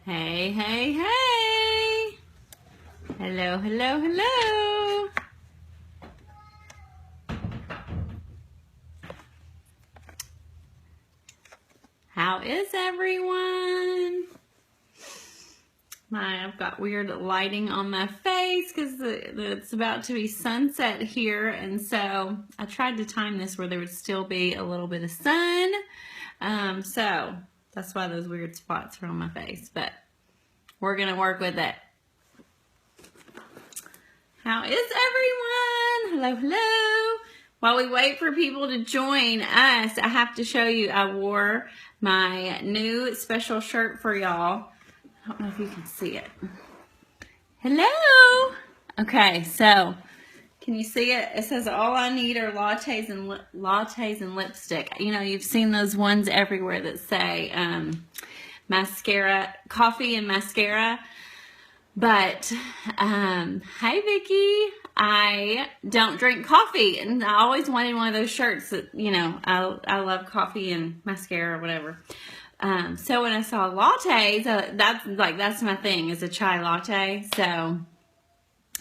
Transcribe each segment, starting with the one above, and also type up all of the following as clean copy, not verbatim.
Hey, hey, hey. Hello, hello, hello. How is everyone? I've got weird lighting on my face because it's about to be sunset here, and so I tried to time this where there would still be a little bit of sun. So that's why those weird spots are on my face, but we're gonna work with it. How is everyone? Hello, hello. While we wait for people to join us, I have to show you, I wore my new special shirt for y'all. I don't know if you can see it. Hello. Okay, so can you see it? It says all I need are lattes and lipstick. You know, you've seen those ones everywhere that say mascara, coffee and mascara. But, hi Vicki, I don't drink coffee, and I always wanted one of those shirts that, you know, I love coffee and mascara or whatever. So when I saw lattes, that's my thing, is a chai latte. So,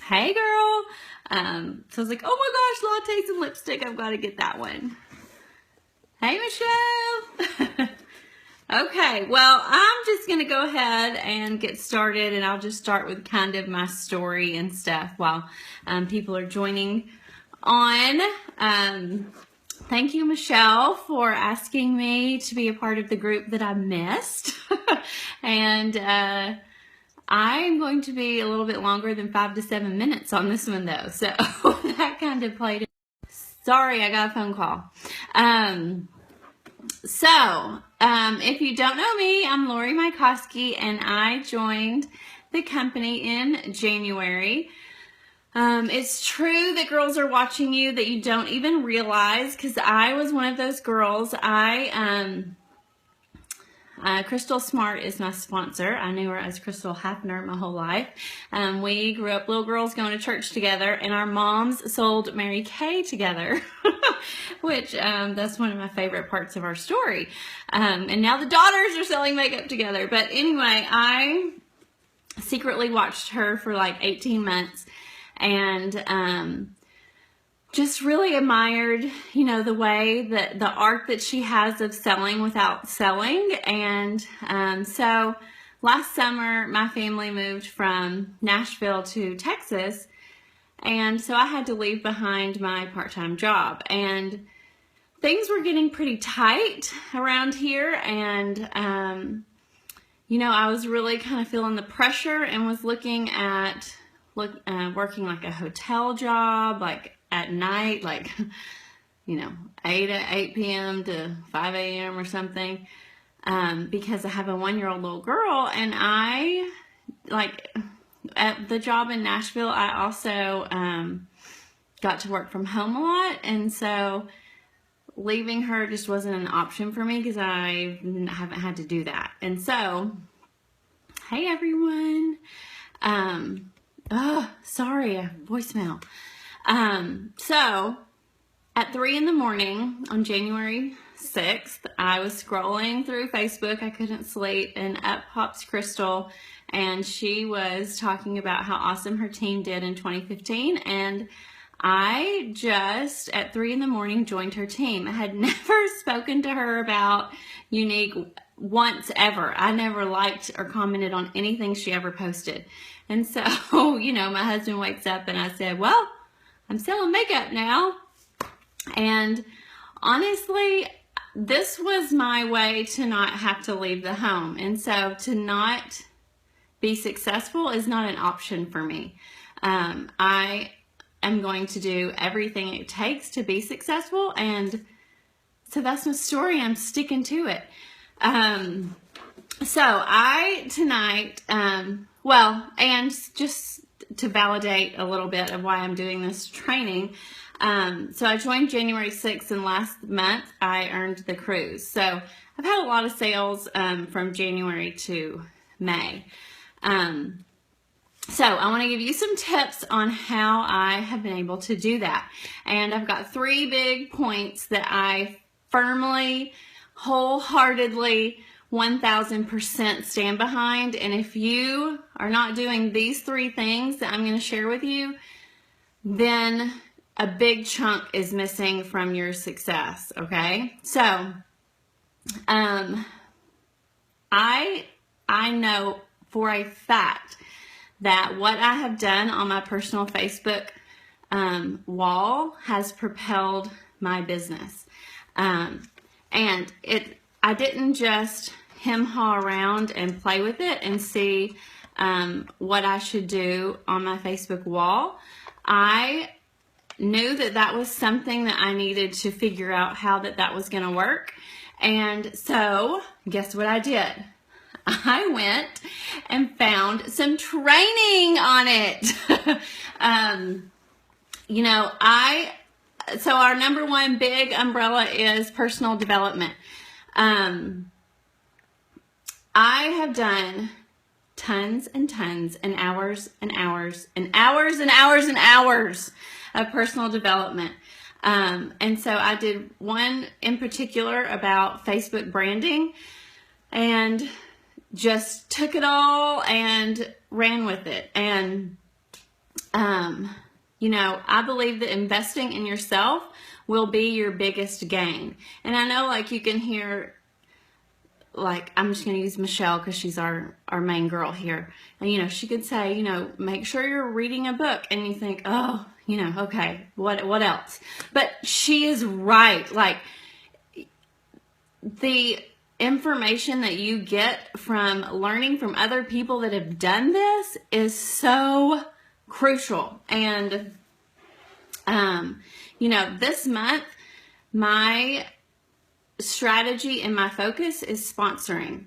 hey girl. So I was like, oh my gosh, lattes and lipstick, I've got to get that one. Hey Michelle. Okay, well, I'm just going to go ahead and get started, and I'll just start with kind of my story and stuff while people are joining on. Thank you, Michelle, for asking me to be a part of the group that I missed. And I'm going to be a little bit longer than 5 to 7 minutes on this one, though, so that kind of played. Sorry, I got a phone call. If you don't know me, I'm Lori Mykoski, and I joined the company in January. It's true that girls are watching you that you don't even realize, because I was one of those girls. Crystal Smart is my sponsor. I knew her as Crystal Hafner my whole life. We grew up little girls going to church together, and our moms sold Mary Kay together, which that's one of my favorite parts of our story. And now the daughters are selling makeup together. But anyway, I secretly watched her for like 18 months and just really admired, you know, the way that the art that she has of selling without selling. And so last summer, my family moved from Nashville to Texas. And so I had to leave behind my part-time job. And things were getting pretty tight around here. And, you know, I was really kind of feeling the pressure and was looking at working like a hotel job, like at night, like, you know, 8 p.m. to 5 a.m. or something, because I have a 1-year-old little girl. And I, like, at the job in Nashville, I also got to work from home a lot. And so leaving her just wasn't an option for me, because I haven't had to do that. And so, hey everyone. Sorry, a voicemail. So at 3 in the morning on January 6th, I was scrolling through Facebook. I couldn't sleep, and up pops Crystal, and she was talking about how awesome her team did in 2015. And I just, at 3 in the morning, joined her team. I had never spoken to her about Unique once ever. I never liked or commented on anything she ever posted. And so, you know, my husband wakes up and I said, well, I'm selling makeup now. And honestly, this was my way to not have to leave the home. And so to not be successful is not an option for me. I am going to do everything it takes to be successful. And so that's my story. I'm sticking to it. So I tonight, and just to validate a little bit of why I'm doing this training, so I joined January 6th, and last month I earned the cruise. So I've had a lot of sales from January to May. So I want to give you some tips on how I have been able to do that. And I've got 3 big points that I firmly, wholeheartedly 1000% stand behind. And if you are not doing these 3 things that I'm going to share with you, then a big chunk is missing from your success, okay? So, I know for a fact that what I have done on my personal Facebook wall has propelled my business. And I didn't just hem-haw around and play with it and see what I should do on my Facebook wall. I knew that that was something that I needed to figure out how that was going to work. And so, guess what I did? I went and found some training on it. So our number 1 big umbrella is personal development. I have done tons and tons and hours and hours and hours and hours and hours of personal development. And so I did one in particular about Facebook branding and just took it all and ran with it. And, I believe that investing in yourself will be your biggest gain. And I know, like, you can hear, like, I'm just going to use Michelle because she's our main girl here. And, she could say, make sure you're reading a book. And you think, oh, okay, what else? But she is right. Like, the information that you get from learning from other people that have done this is so crucial. And, this month, my strategy and my focus is sponsoring.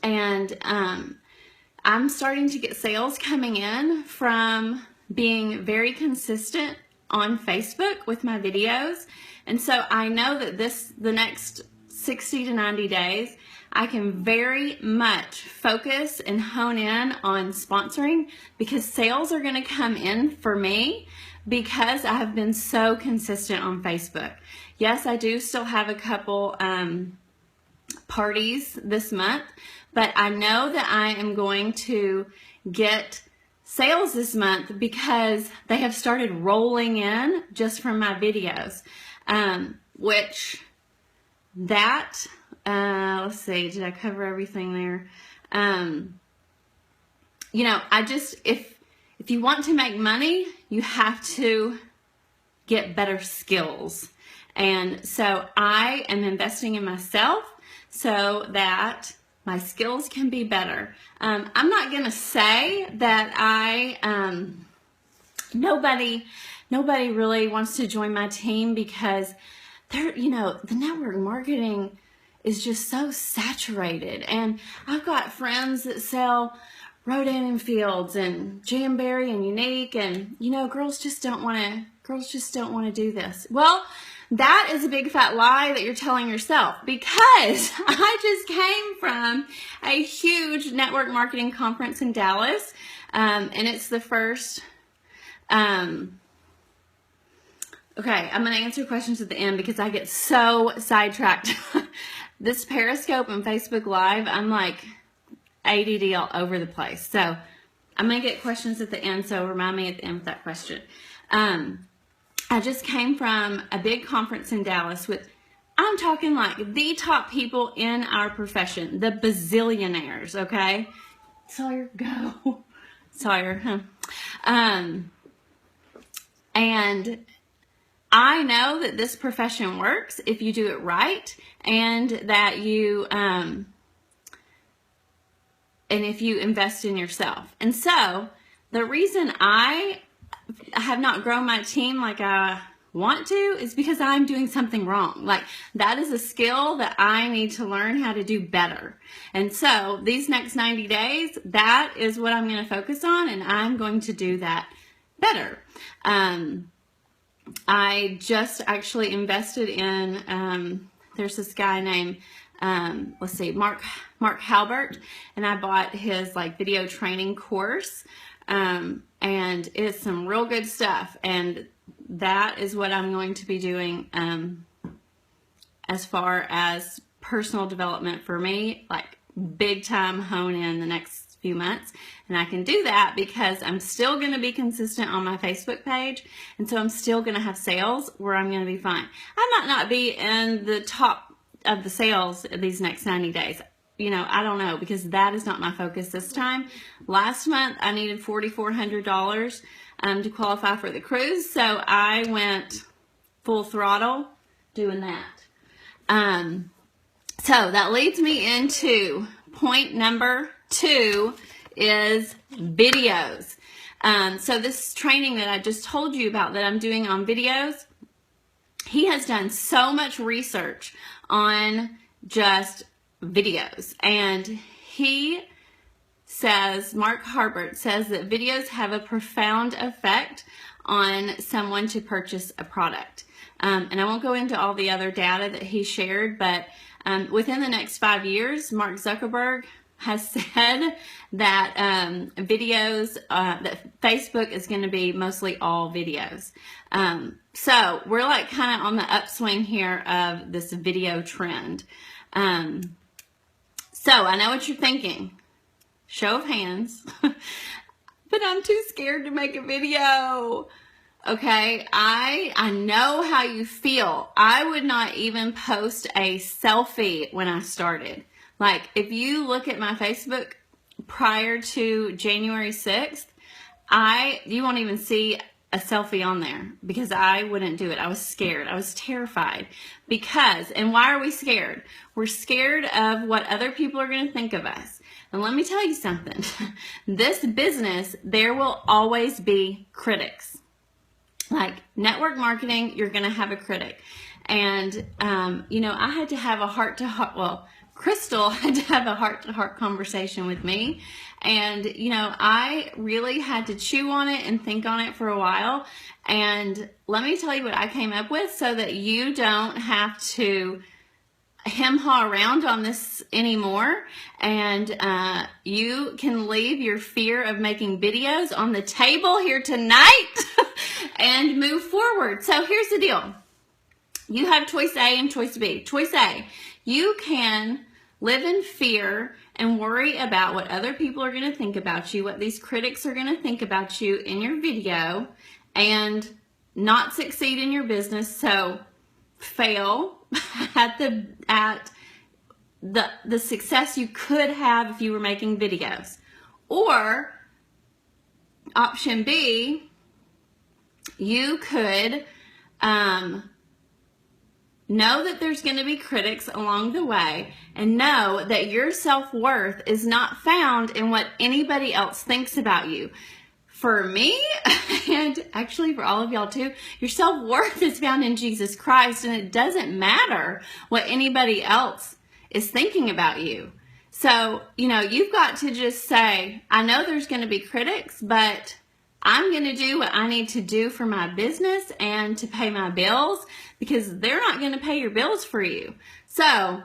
And I'm starting to get sales coming in from being very consistent on Facebook with my videos. And so I know that the next 60 to 90 days, I can very much focus and hone in on sponsoring because sales are going to come in for me because I have been so consistent on Facebook. Yes, I do still have a couple parties this month, but I know that I am going to get sales this month because they have started rolling in just from my videos, which that, let's see, did I cover everything there? If you want to make money, you have to get better skills. And so I am investing in myself so that my skills can be better. I'm not going to say that nobody really wants to join my team because the network marketing is just so saturated. And I've got friends that sell Rodan and Fields and Jamberry and Unique, and girls just don't want to do this. Well, that is a big fat lie that you're telling yourself, because I just came from a huge network marketing conference in Dallas, and it's the first. Okay, I'm going to answer questions at the end because I get so sidetracked. This Periscope and Facebook Live, I'm like ADD all over the place. So I'm going to get questions at the end, so remind me at the end with that question. I just came from a big conference in Dallas with, I'm talking like the top people in our profession, the bazillionaires, okay? Sawyer, go. Sawyer, huh? And I know that this profession works if you do it right, and that you, and if you invest in yourself. And so the reason I have not grown my team like I want to is because I'm doing something wrong. Like, that is a skill that I need to learn how to do better. And so these next 90 days, that is what I'm going to focus on, and I'm going to do that better. I just actually invested in, there's this guy named, let's see, Mark Halbert, and I bought his like video training course, and it's some real good stuff, and that is what I'm going to be doing as far as personal development for me, like big time hone in the next few months. And I can do that because I'm still going to be consistent on my Facebook page. And so I'm still going to have sales where I'm going to be fine. I might not be in the top of the sales these next 90 days. I don't know, because that is not my focus this time. Last month, I needed $4,400 to qualify for the cruise. So I went full throttle doing that. So that leads me into point number 2 is videos. So this training that I just told you about that I'm doing on videos, he has done so much research on just videos. And he says, Mark Harbert says that videos have a profound effect on someone to purchase a product. And I won't go into all the other data that he shared, but within the next 5 years, Mark Zuckerberg has said that videos, that Facebook is going to be mostly all videos. So we're like kind of on the upswing here of this video trend. So I know what you're thinking. Show of hands. But I'm too scared to make a video. Okay, I know how you feel. I would not even post a selfie when I started. Like, if you look at my Facebook prior to January 6th, you won't even see a selfie on there because I wouldn't do it. I was scared. I was terrified and why are we scared? We're scared of what other people are going to think of us. And let me tell you something. This business, there will always be critics. Like network marketing, you're going to have a critic. And, I had to have a heart-to-heart, Crystal had to have a heart-to-heart conversation with me. And, I really had to chew on it and think on it for a while. And let me tell you what I came up with so that you don't have to hem-haw around on this anymore. And you can leave your fear of making videos on the table here tonight and move forward. So here's the deal. You have choice A and choice B. Choice A, you can live in fear and worry about what other people are going to think about you, what these critics are going to think about you in your video, and not succeed in your business. So fail at the success you could have if you were making videos. Or option B, you could know that there's going to be critics along the way and know that your self-worth is not found in what anybody else thinks about you. For me, and actually for all of y'all too, your self-worth is found in Jesus Christ, and it doesn't matter what anybody else is thinking about you. So, you've got to just say, I know there's going to be critics, but I'm going to do what I need to do for my business and to pay my bills, because they're not going to pay your bills for you. So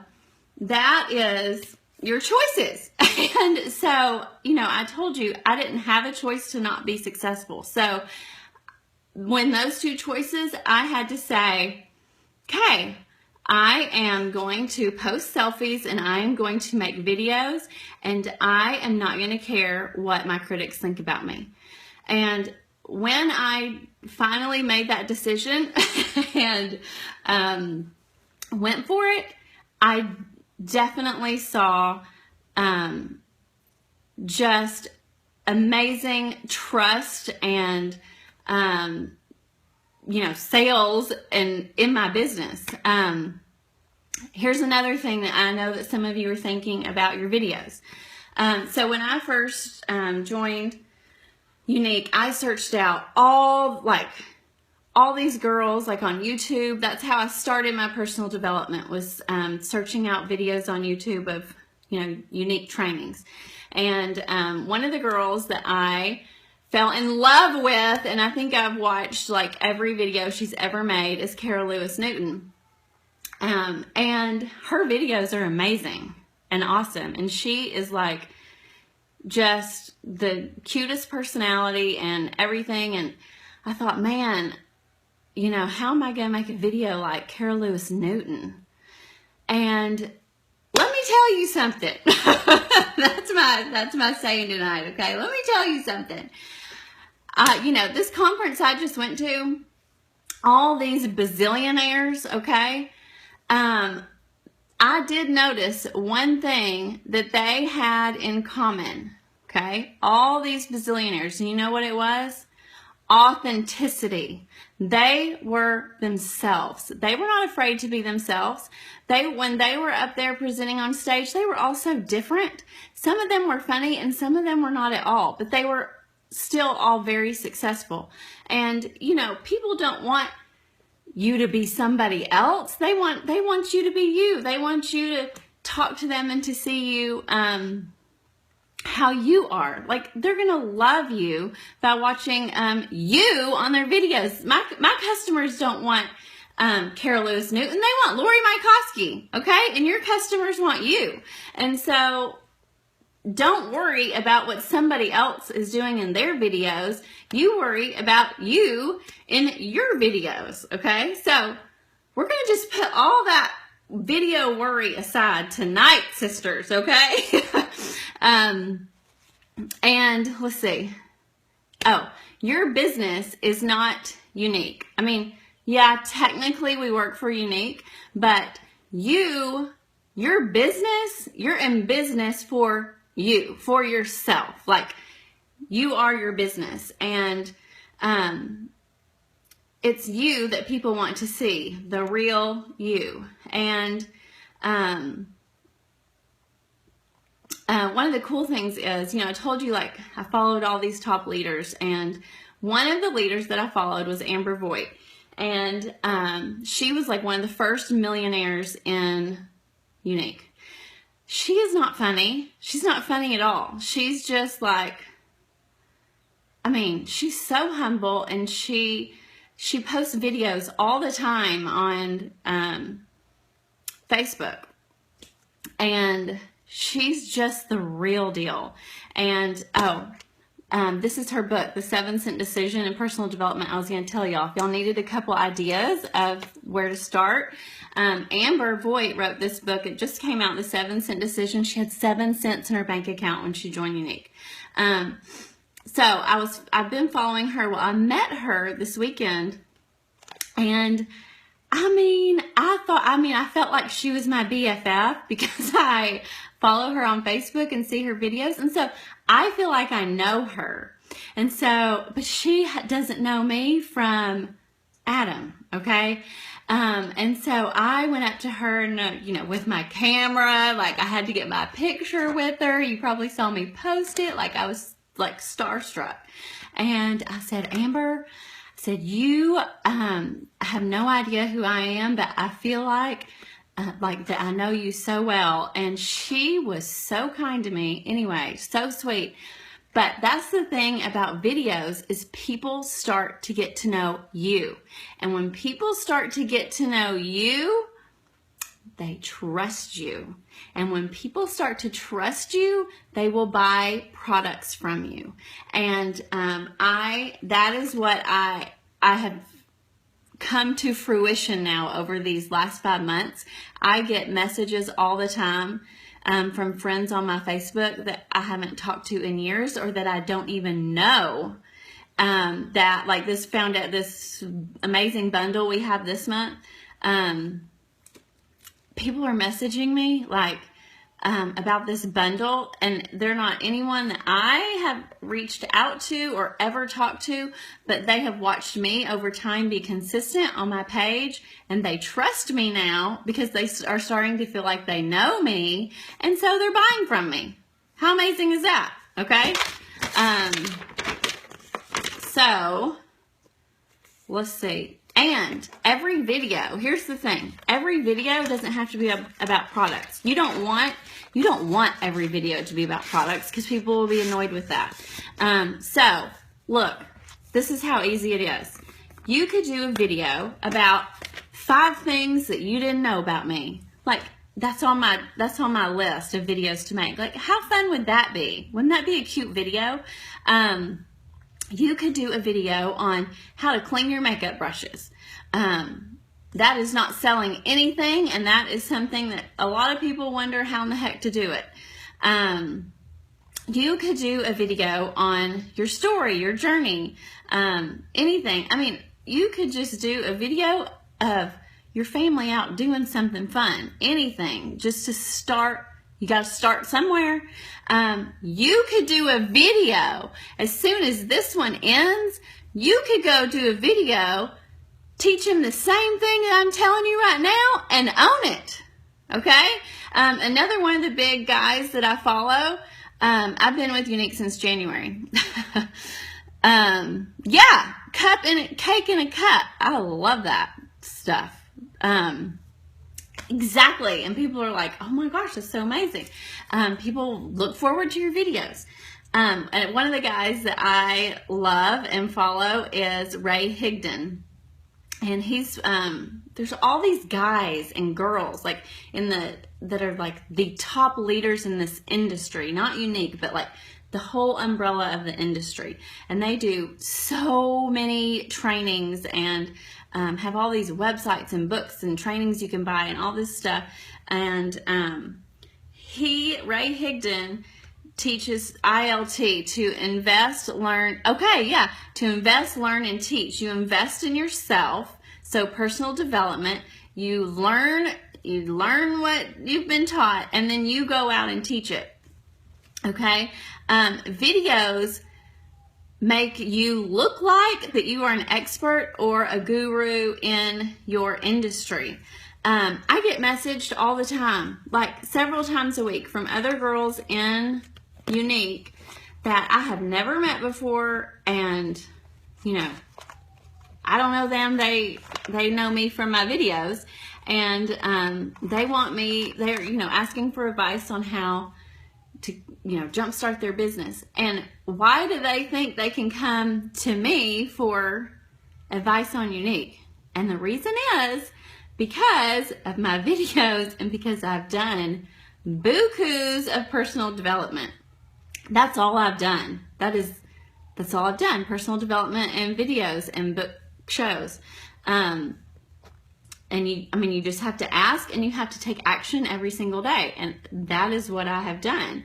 that is your choices. And so, I told you I didn't have a choice to not be successful. So when those two choices, I had to say, okay, I am going to post selfies and I am going to make videos, and I am not going to care what my critics think about me. And when I finally made that decision and went for it, I definitely saw just amazing trust and sales and in my business. Here's another thing that I know that some of you are thinking about your videos. So when I first joined Unique, I searched out all these girls on YouTube. That's how I started my personal development, was searching out videos on YouTube of Unique trainings. And one of the girls that I fell in love with, and I think I've watched every video she's ever made, is Cara Lewis Newton. And her videos are amazing and awesome. And she is just the cutest personality and everything. And I thought, man, how am I going to make a video like Cara Lewis Newton? And tell you something. That's my saying tonight, okay? Let me tell you something. You know, this conference I just went to, all these bazillionaires, okay? I did notice one thing that they had in common, okay? All these bazillionaires, and you know what it was? Authenticity. They were themselves. They were not afraid to be themselves. When they were up there presenting on stage, they were also different. Some of them were funny and some of them were not at all, but they were still all very successful. And, you know, people don't want you to be somebody else. They want you to be you. They want you to talk to them and to see you how you are. Like, they're gonna love you by watching you on their videos. My customers don't want Carol Lewis Newton. They want Lori Mykowski, okay? And your customers want you. And so don't worry about what somebody else is doing in their videos. You worry about you in your videos, okay? So we're going to just put all that video worry aside tonight, sisters, okay? And let's see. Oh, your business is not unique. I mean, yeah, technically we work for Unique, but your business, you're in business for you, for yourself. Like, you are your business, and it's you that people want to see, the real you. And one of the cool things is, you know, I told you, like, I followed all these top leaders, and one of the leaders that I followed was Amber Voigt, and she was like one of the first millionaires in Unique. She is not funny. She's not funny at all. She's just like, I mean, she's so humble, and she posts videos all the time on Facebook, and she's just the real deal. And this is her book, The 7-Cent Decision in Personal Development. I was going to tell y'all, if y'all needed a couple ideas of where to start, Amber Voigt wrote this book. It just came out, The 7-Cent Decision. She had 7 cents in her bank account when she joined Unique. So I've been following her. Well, I met her this weekend, and I felt like she was my BFF because I follow her on Facebook and see her videos. And so I feel like I know her. And so, but she doesn't know me from Adam, okay? And so I went up to her, and, you know, with my camera, like I had to get my picture with her. You probably saw me post it. Like, I was like starstruck. And I said, Amber, I said, you have no idea who I am, but I feel like that I know you so well. And she was so kind to me. Anyway, so sweet. But that's the thing about videos, is people start to get to know you. And when people start to get to know you, they trust you. And when people start to trust you, they will buy products from you. And that is what I have come to fruition now over these last 5 months. I get messages all the time from friends on my Facebook that I haven't talked to in years, or that I don't even know, that like found out this amazing bundle we have this month. People are messaging me like about this bundle, and they're not anyone that I have reached out to or ever talked to, but they have watched me over time be consistent on my page, and they trust me now because they are starting to feel like they know me, and so they're buying from me. How amazing is that? Okay. So let's see. And every video, here's the thing, every video doesn't have to be about products. You don't want every video to be about products, because people will be annoyed with that. So look, this is how easy it is. You could do a video about 5 things that you didn't know about me. Like, that's on my list of videos to make. Like, how fun would that be? Wouldn't that be a cute video? You could do a video on how to clean your makeup brushes. That is not selling anything, and that is something that a lot of people wonder how in the heck to do it. You could do a video on your story, your journey, anything. I mean, you could just do a video of your family out doing something fun, anything, just to start. You got to start somewhere. You could do a video as soon as this one ends. You could go do a video, teach them the same thing that I'm telling you right now, and own it. Okay? Another one of the big guys that I follow, I've been with Unique since January. Yeah, cake in a cup. I love that stuff. Exactly. And people are like, oh my gosh, that's so amazing. People look forward to your videos. And one of the guys that I love and follow is Ray Higdon. And he's, there's all these guys and girls like that are like the top leaders in this industry, not Unique, but like the whole umbrella of the industry. And they do so many trainings and have all these websites and books and trainings you can buy and all this stuff. And Ray Higdon teaches ILT, to invest, learn, to invest, learn, and teach. You invest in yourself, so personal development. You learn what you've been taught, and then you go out and teach it. Okay? Videos make you look like that you are an expert or a guru in your industry. I get messaged all the time, like several times a week, from other girls in Unique that I have never met before, and I don't know them. They know me from my videos, and they're asking for advice on how to jumpstart their business. And why do they think they can come to me for advice on Unique? And the reason is because of my videos and because I've done bukus of personal development. That's all I've done. That's all I've done. Personal development and videos and book shows. And you just have to ask, and you have to take action every single day. And that is what I have done.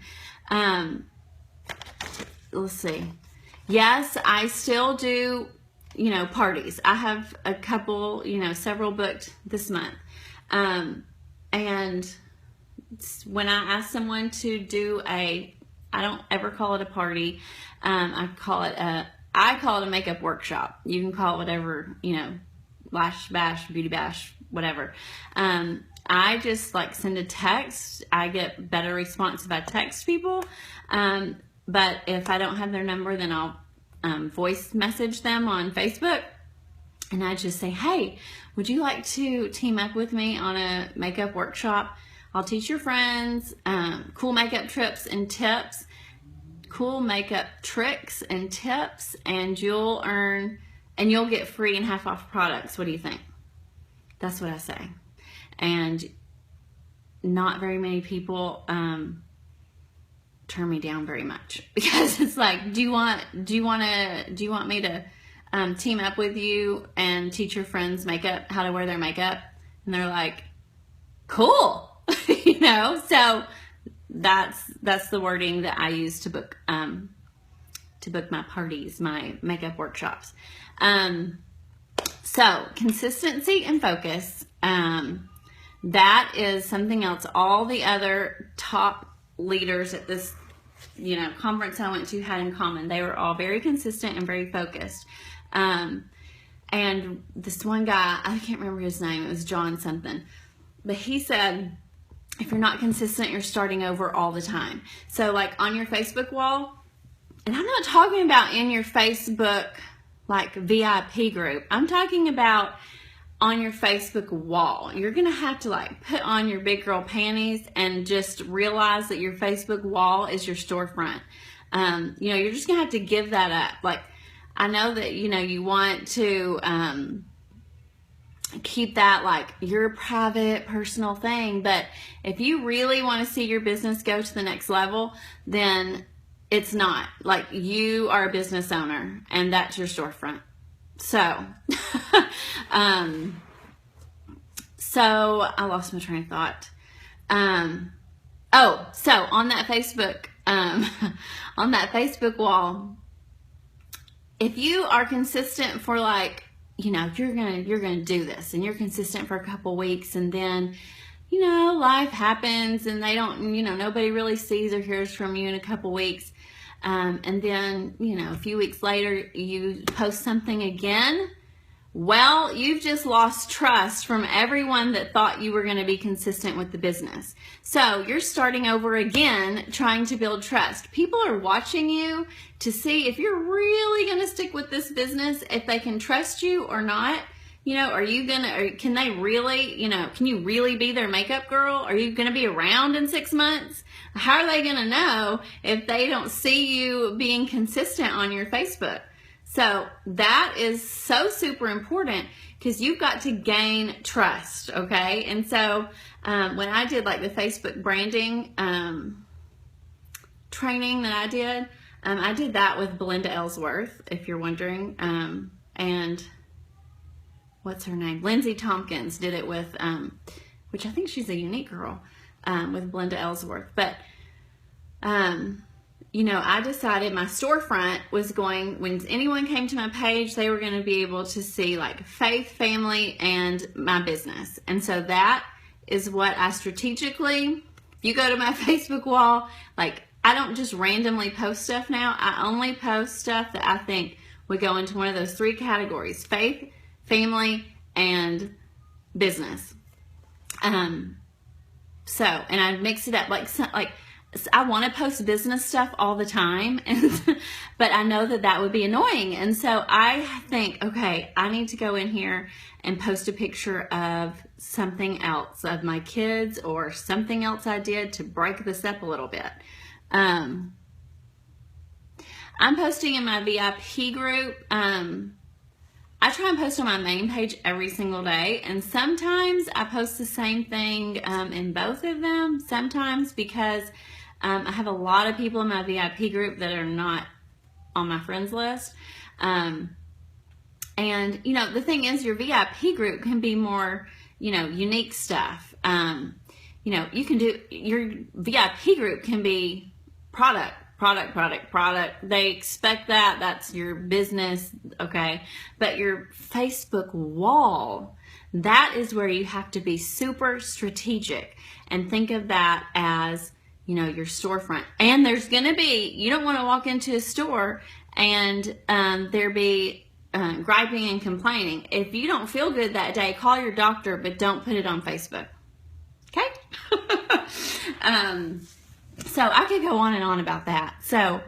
Let's see. Yes, I still do, parties. I have a couple, several booked this month. And when I ask someone to do I don't ever call it a party. I call it a makeup workshop. You can call it whatever, lash bash, beauty bash, whatever. I just send a text. I get better response if I text people. But if I don't have their number, then I'll voice message them on Facebook. And I just say, hey, would you like to team up with me on a makeup workshop? I'll teach your friends cool makeup tricks and tips, and you'll get free and half off products. What do you think? That's what I say. And not very many people turn me down very much, because it's like, do you want me to team up with you and teach your friends how to wear their makeup? And they're like, cool. So that's the wording that I use to book my parties, my makeup workshops. So consistency and focus, that is something else. All the other top leaders at this, conference I went to had in common. They were all very consistent and very focused. And this one guy, I can't remember his name. It was John something, but he said, if you're not consistent, you're starting over all the time. So on your Facebook wall, and I'm not talking about in your Facebook VIP group. I'm talking about on your Facebook wall. You're going to have to put on your big girl panties and just realize that your Facebook wall is your storefront. You're just going to have to give that up. I know that, you want to keep that your private personal thing, but if you really want to see your business go to the next level, then it's not. You are a business owner, and that's your storefront. So So I lost my train of thought. So on that Facebook, on that Facebook wall, if you are consistent for like, you're gonna do this, and you're consistent for a couple weeks, and then, life happens, and they don't, nobody really sees or hears from you in a couple weeks, and then, a few weeks later, you post something again. Well, you've just lost trust from everyone that thought you were going to be consistent with the business. So you're starting over again, trying to build trust. People are watching you to see if you're really going to stick with this business, if they can trust you or not. Are you going to, or can they really, can you really be their makeup girl? Are you going to be around in 6 months? How are they going to know if they don't see you being consistent on your Facebook? So that is so super important, because you've got to gain trust, okay? And so when I did like the Facebook branding training that I did that with Belinda Ellsworth, if you're wondering, and what's her name? Lindsay Tompkins did it with, which I think she's a unique girl, with Belinda Ellsworth. But I decided my storefront was going, when anyone came to my page, they were going to be able to see like faith, family, and my business. And so that is what I strategically, if you go to my Facebook wall, like I don't just randomly post stuff now. I only post stuff that I think would go into one of those 3 categories: faith, family, and business. And I mix it up like I want to post business stuff all the time, but I know that would be annoying. And so I think, okay, I need to go in here and post a picture of something else, of my kids or something else I did to break this up a little bit. I'm posting in my VIP group. I try and post on my main page every single day, and sometimes I post the same thing in both of them. Sometimes because I have a lot of people in my VIP group that are not on my friends list. And, the thing is, your VIP group can be more, unique stuff. You can do, your VIP group can be product. They expect that. That's your business, okay? But your Facebook wall, that is where you have to be super strategic and think of that as, your storefront. And there's going to be, you don't want to walk into a store and there be griping and complaining. If you don't feel good that day, call your doctor, but don't put it on Facebook. Okay? So I could go on and on about that. So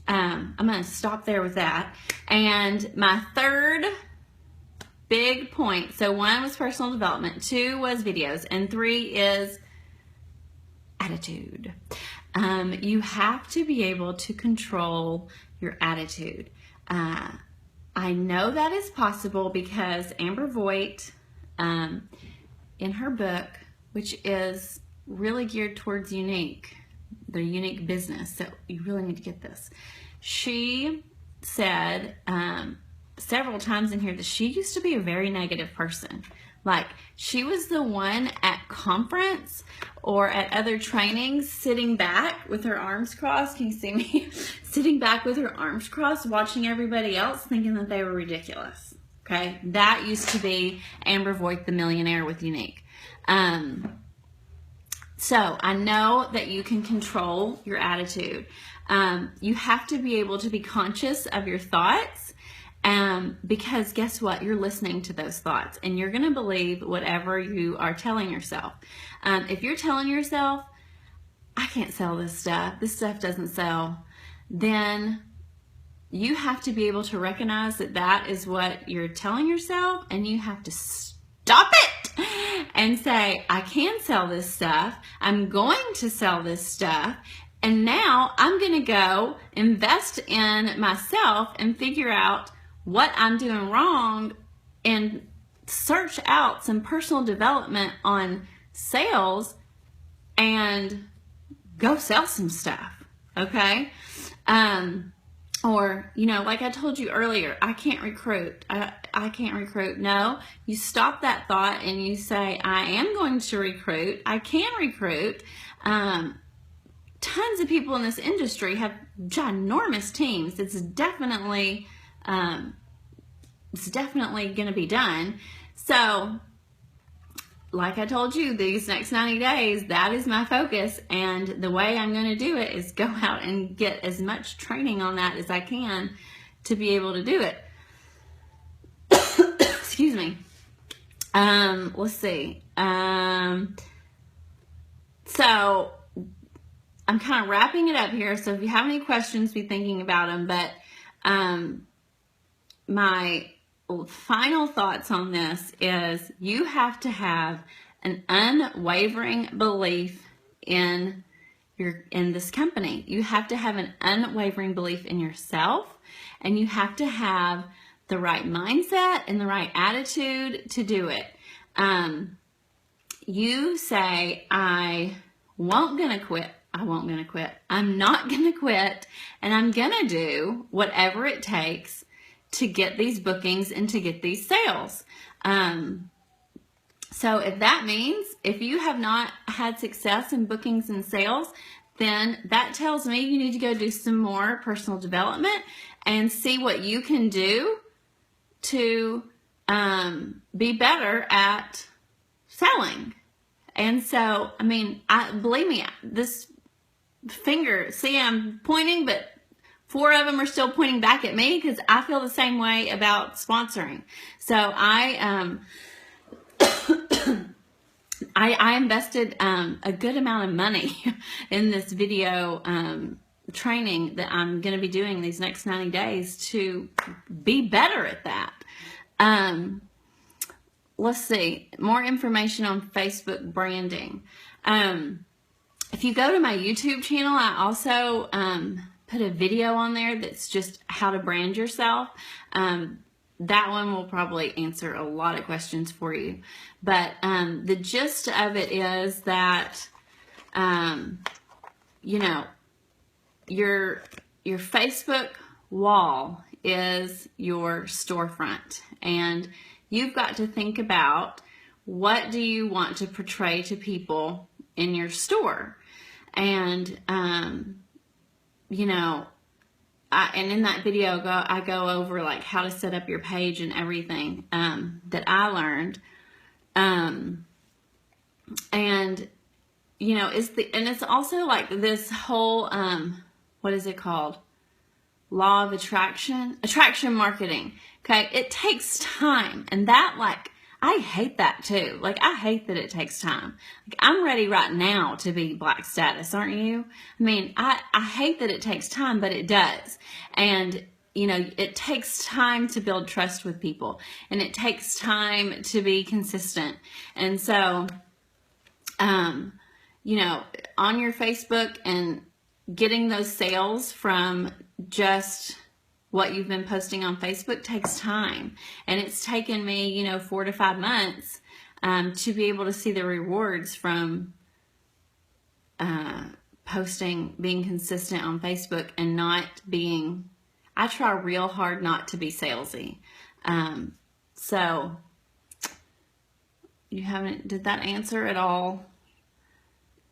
I'm going to stop there with that. And my third big point, so 1 was personal development, 2 was videos, and 3 is attitude. You have to be able to control your attitude. I know that is possible because Amber Voigt, in her book, which is really geared towards the unique business, so you really need to get this. She said several times in here that she used to be a very negative person. Like, she was the one at conference or at other trainings sitting back with her arms crossed. Can you see me? Sitting back with her arms crossed, watching everybody else, thinking that they were ridiculous. Okay? That used to be Amber Voigt, the millionaire with Unique. So I know that you can control your attitude. You have to be able to be conscious of your thoughts, because guess what? You're listening to those thoughts, and you're going to believe whatever you are telling yourself. If you're telling yourself, I can't sell this stuff doesn't sell, then you have to be able to recognize that that is what you're telling yourself, and you have to stop it and say, I can sell this stuff. I'm going to sell this stuff. And now I'm going to go invest in myself and figure out what I'm doing wrong and search out some personal development on sales and go sell some stuff. Okay. Or, like I told you earlier, I can't recruit. I can't recruit. No, you stop that thought and you say, I am going to recruit. I can recruit. Tons of people in this industry have ginormous teams. It's definitely going to be done. So, like I told you, these next 90 days, that is my focus. And the way I'm going to do it is go out and get as much training on that as I can to be able to do it. Excuse me. Let's see. So I'm kind of wrapping it up here. So if you have any questions, be thinking about them. But my final thoughts on this is you have to have an unwavering belief in this company. You have to have an unwavering belief in yourself, and you have to have the right mindset and the right attitude to do it. You say, I won't gonna quit. I won't gonna quit. I'm not gonna quit, and I'm gonna do whatever it takes to get these bookings and to get these sales. So if that means if you have not had success in bookings and sales, then that tells me you need to go do some more personal development and see what you can do to be better at selling. And so, I mean, believe me, this finger, see, I'm pointing, but 4 of them are still pointing back at me because I feel the same way about sponsoring. So I invested a good amount of money in this video training that I'm going to be doing these next 90 days to be better at that. Let's see, more information on Facebook branding. If you go to my YouTube channel, I also put a video on there that's just how to brand yourself. That one will probably answer a lot of questions for you. But the gist of it is that, you know, your Facebook wall is your storefront. And you've got to think about, what do you want to portray to people in your store? And, you know, and in that video, I go over like how to set up your page and everything that I learned. And you know, it's also like this whole what is it called? Law of attraction marketing. Okay, it takes time, and that, like, I hate that too. Like, I hate that it takes time. Like, I'm ready right now to be black status, aren't you? I mean, I hate that it takes time, but it does. And, you know, it takes time to build trust with people, and it takes time to be consistent. And so, you know, on your Facebook and getting those sales from just what you've been posting on Facebook takes time. And it's taken me, you know, 4 to 5 months to be able to see the rewards from posting, being consistent on Facebook, and not being, I try real hard not to be salesy. So you haven't, did that answer at all?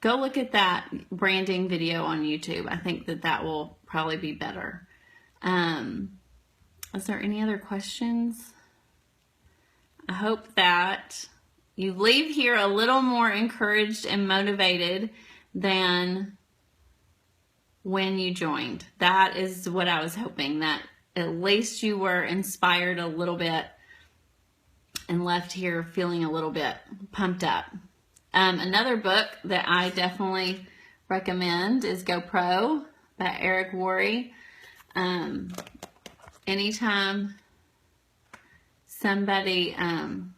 Go look at that branding video on YouTube. I think that will probably be better. Is there any other questions? I hope that you leave here a little more encouraged and motivated than when you joined. That is what I was hoping, that at least you were inspired a little bit and left here feeling a little bit pumped up. Another book that I definitely recommend is Go Pro by Eric Worre. Anytime somebody, anytime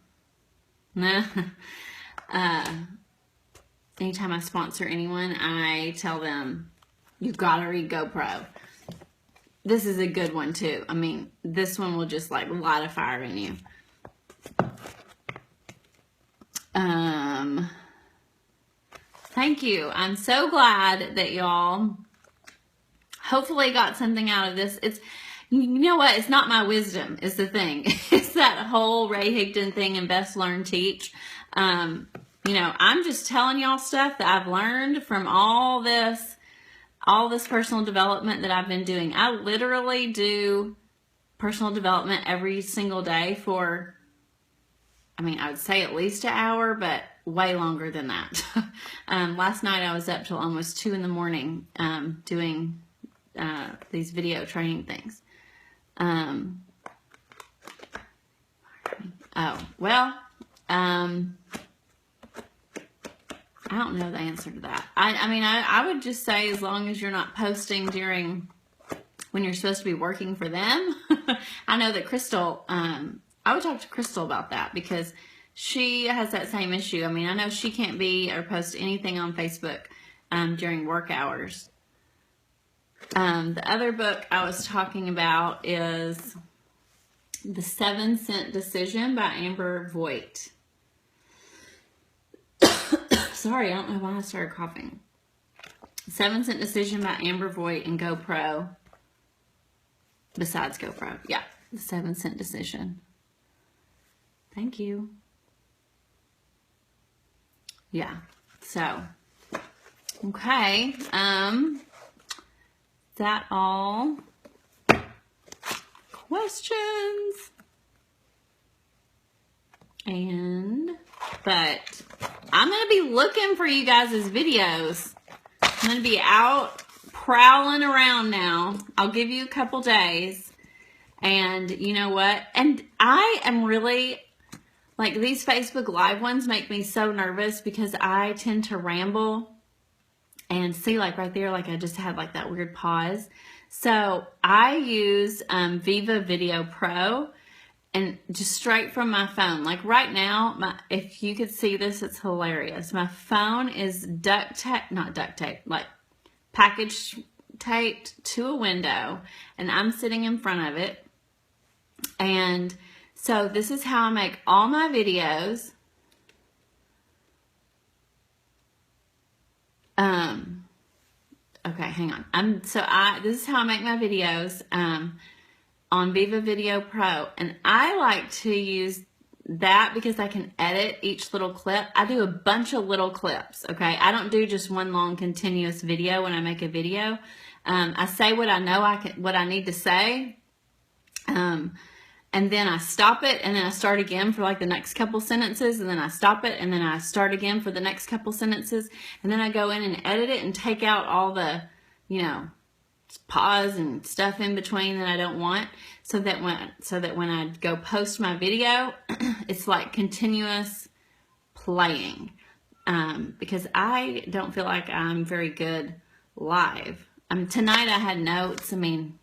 I sponsor anyone, I tell them, you've got to read Go Pro. This is a good one too. I mean, this one will just like light a fire in you. Thank you. I'm so glad that y'all hopefully got something out of this. It's, You know what? It's not my wisdom is the thing. It's that whole Ray Higdon thing, invest, learn, teach. You know, I'm just telling y'all stuff that I've learned from all this personal development that I've been doing. I literally do personal development every single day for, I mean, I would say at least an hour, but way longer than that. Last night I was up till almost 2 a.m. Doing these video training things. I don't know the answer to that. I mean, I would just say as long as you're not posting during when you're supposed to be working for them. I know that Crystal, I would talk to Crystal about that because she has that same issue. I mean, I know she can't be or post anything on Facebook during work hours. The other book I was talking about is The 7 Cent Decision by Amber Voigt. Sorry, I don't know why I started coughing. 7 Cent Decision by Amber Voigt and GoPro. Besides GoPro. Yeah, The 7 Cent Decision. Thank you. Yeah, so, okay. That all? Questions? But I'm going to be looking for you guys' videos. I'm going to be out prowling around now. I'll give you a couple days. And you know what? And I am really, like, these Facebook Live ones make me so nervous because I tend to ramble. And see, like right there, like I just had like that weird pause. So I use Viva Video Pro. And just straight from my phone. Like right now, if you could see this, it's hilarious. My phone is like package taped to a window. And I'm sitting in front of it. And so this is how I make all my videos. Okay, hang on. This is how I make my videos. On Viva Video Pro, and I like to use that because I can edit each little clip. I do a bunch of little clips, okay? I don't do just one long continuous video when I make a video. I say what I know what I need to say, and then I stop it, and then I start again for like the next couple sentences, and then I stop it, and then I start again for the next couple sentences, and then I go in and edit it and take out all the, you know, pause and stuff in between that I don't want, so that when I go post my video, it's like continuous playing, because I don't feel like I'm very good live. Tonight I had notes. I mean,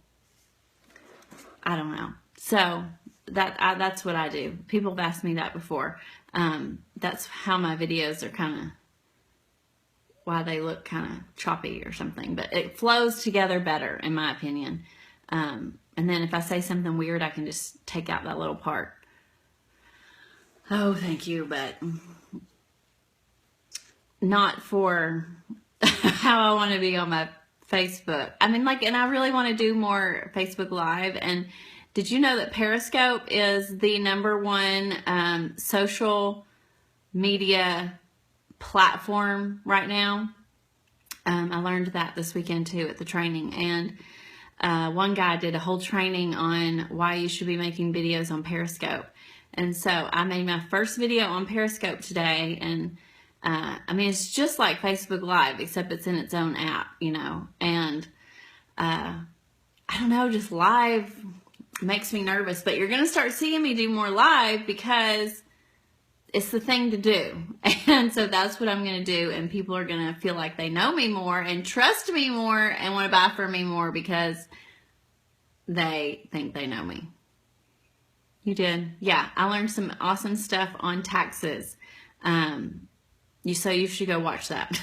I don't know. So that's what I do. People have asked me that before. That's how my videos are kind of, why they look kind of choppy or something, but it flows together better in my opinion. And then if I say something weird, I can just take out that little part. Oh, thank you, but not for how I want to be on my Facebook. I mean, like, and I really want to do more Facebook Live. And did you know that Periscope is the #1 social media platform right now? I learned that this weekend too at the training, and one guy did a whole training on why you should be making videos on Periscope. And so I made my first video on Periscope today, and I mean, it's just like Facebook Live, except it's in its own app, you know. And I don't know, just live makes me nervous, but you're gonna start seeing me do more live because it's the thing to do. And so that's what I'm going to do. And people are going to feel like they know me more and trust me more and want to buy from me more because they think they know me. You did? Yeah. I learned some awesome stuff on taxes. So you should go watch that.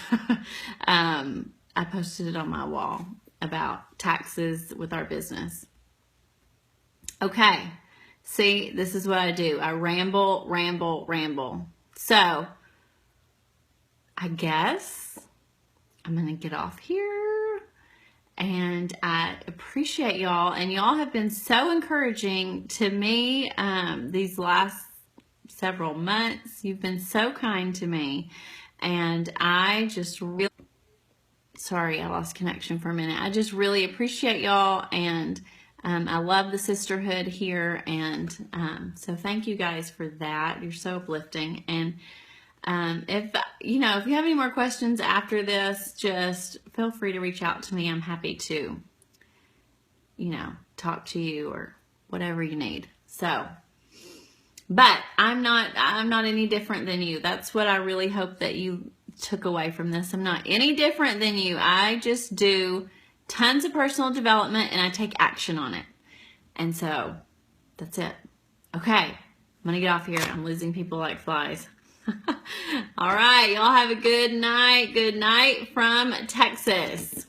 I posted it on my wall about taxes with our business. Okay. See, this is what I do. I ramble. So, I guess I'm going to get off here And I appreciate y'all. And y'all have been so encouraging to me these last several months. You've been so kind to me. And I just really, sorry, I lost connection for a minute. I just really appreciate y'all. And I love the sisterhood here. And so thank you guys for that. You're so uplifting. And if you have any more questions after this, just feel free to reach out to me. I'm happy to, talk to you or whatever you need. So, but I'm not any different than you. That's what I really hope that you took away from this. I'm not any different than you. I just do tons of personal development and I take action on it. And so that's it. Okay. I'm going to get off here. I'm losing people like flies. All right. Y'all have a good night. Good night from Texas.